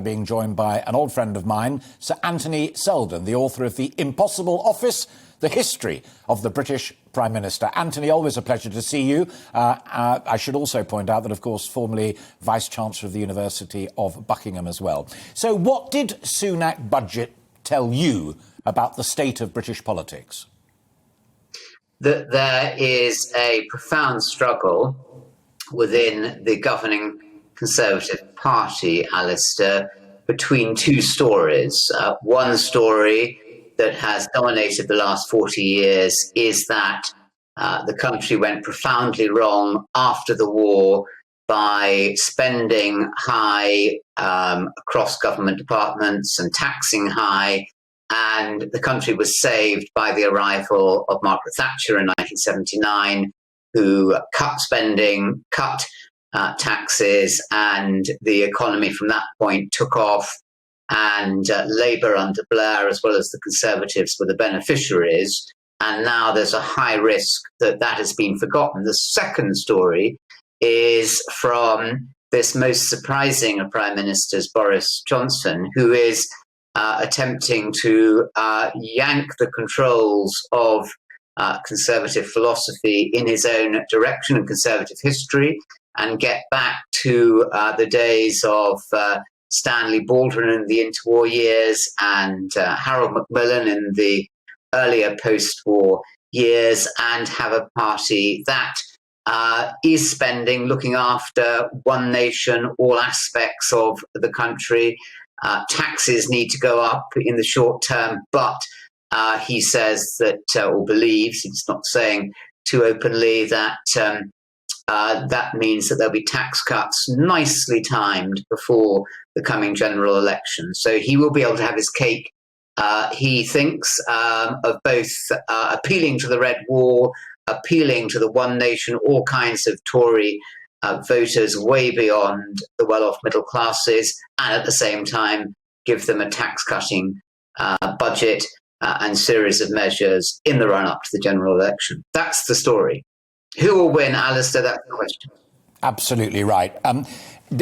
Being joined by an old friend of mine, Sir Anthony Seldon, the author of The Impossible Office, The History of the British Prime Minister. Anthony, always a pleasure to see you. I should also point out that, of course, formerly Vice-Chancellor of the University of Buckingham as well. So what did Sunak budget tell you about the state of British politics? That there is a profound struggle within the governing Conservative Party, Alistair, between two stories. One story that has dominated the last 40 years is that the country went profoundly wrong after the war by spending high across government departments and taxing high, and the country was saved by the arrival of Margaret Thatcher in 1979, who cut spending, cut taxes, and the economy from that point took off, and Labour under Blair, as well as the Conservatives, were the beneficiaries. And now there's a high risk that that has been forgotten. The second story is from this most surprising of prime ministers, Boris Johnson, who is attempting to yank the controls of Conservative philosophy in his own direction and Conservative history, and get back to the days of Stanley Baldwin in the interwar years and Harold Macmillan in the earlier post-war years, and have a party that is spending, looking after one nation, all aspects of the country. Taxes need to go up in the short term, but he says that, or believes, he's not saying too openly, that that means that there'll be tax cuts nicely timed before the coming general election. So he will be able to have his cake, he thinks, of both appealing to the Red Wall, appealing to the One Nation, all kinds of Tory voters way beyond the well-off middle classes, and at the same time give them a tax-cutting budget and series of measures in the run-up to the general election. That's the story. Who will win, Alistair? That's the question. Absolutely right.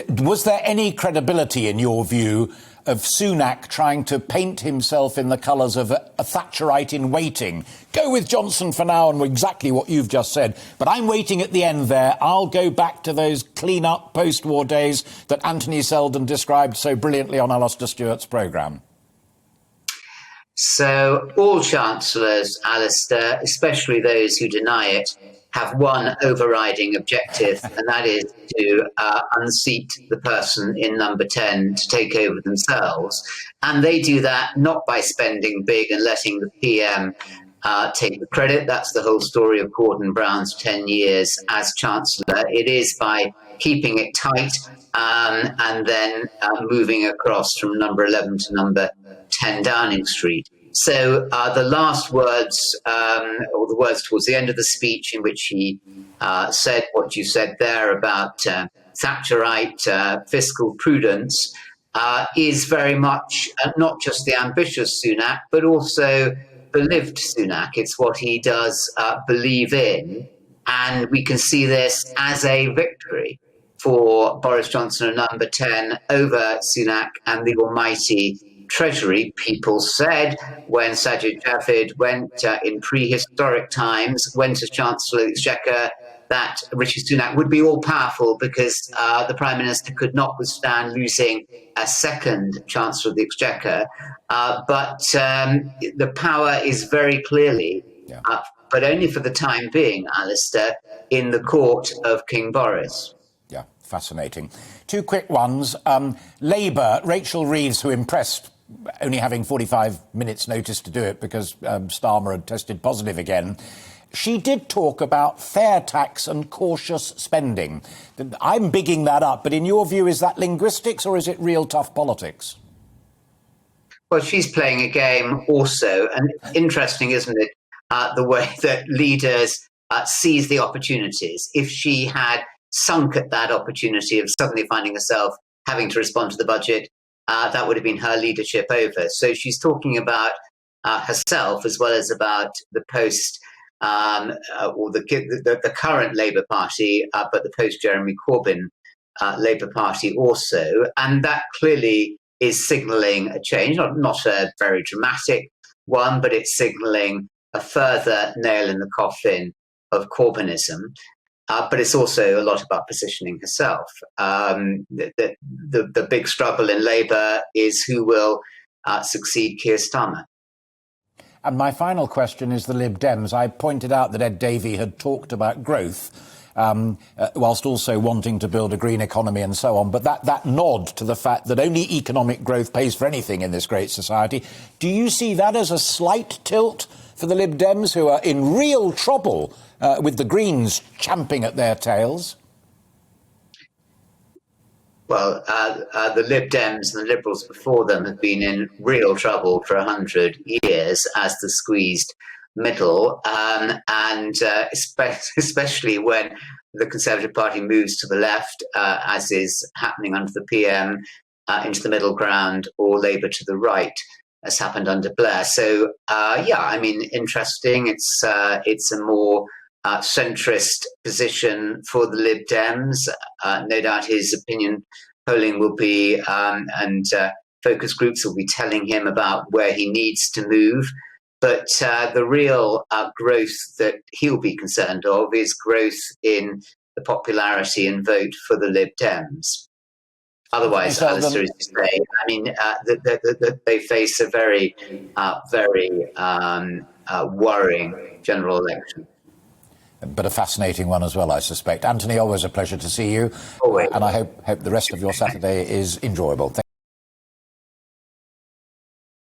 Was there any credibility, in your view, of Sunak trying to paint himself in the colours of a Thatcherite in waiting? Go with Johnson for now and exactly what you've just said, but I'm waiting at the end there. I'll go back to those clean-up post-war days that Anthony Seldon described so brilliantly on Alistair Stewart's programme. So all chancellors, Alistair, especially those who deny it, have one overriding objective, and that is to unseat the person in number 10 to take over themselves. And they do that not by spending big and letting the PM take the credit. That's the whole story of Gordon Brown's 10 years as Chancellor. It is by keeping it tight and then moving across from number 11 to number 10 Downing Street. So the last words, or the words towards the end of the speech in which he said what you said there about Thatcherite fiscal prudence, is very much not just the ambitious Sunak, but also the lived Sunak. It's what he does believe in. And we can see this as a victory for Boris Johnson at number 10 over Sunak and the almighty Treasury. People said when Sajid Javid went in prehistoric times, went as Chancellor of the Exchequer, that Rishi Sunak would be all-powerful because the Prime Minister could not withstand losing a second Chancellor of the Exchequer. But the power is very clearly, but only for the time being, Alistair, in the court of King Boris. Yeah, fascinating. Two quick ones. Labour, Rachel Reeves, who impressed, only having 45 minutes notice to do it because Starmer had tested positive again. She did talk about fair tax and cautious spending. I'm bigging that up, but in your view, is that linguistics or is it real tough politics? Well, she's playing a game also, and interesting, isn't it, the way that leaders seize the opportunities. If she had sunk at that opportunity of suddenly finding herself having to respond to the budget, that would have been her leadership over. So she's talking about herself as well as about the post or the current Labour Party, but the post-Jeremy Corbyn Labour Party also. And that clearly is signalling a change, not a very dramatic one, but it's signalling a further nail in the coffin of Corbynism. But it's also a lot about positioning herself. The big struggle in Labour is who will succeed Keir Starmer. And my final question is the Lib Dems. I pointed out that Ed Davey had talked about growth, whilst also wanting to build a green economy and so on. But that nod to the fact that only economic growth pays for anything in this great society, do you see that as a slight tilt for the Lib Dems, who are in real trouble with the Greens champing at their tails? Well, the Lib Dems and the Liberals before them have been in real trouble for 100 years as the squeezed middle, and especially when the Conservative Party moves to the left, as is happening under the PM, into the middle ground, or Labour to the right, as happened under Blair. So, interesting. It's a more centrist position for the Lib Dems. No doubt his opinion polling will be, and focus groups will be telling him about where he needs to move. But the real growth that he'll be concerned of is growth in the popularity and vote for the Lib Dems. Otherwise, Alistair, as you say, they face a very, very worrying general election. But a fascinating one as well, I suspect. Anthony, always a pleasure to see you. Always. And I hope the rest of your Saturday is enjoyable.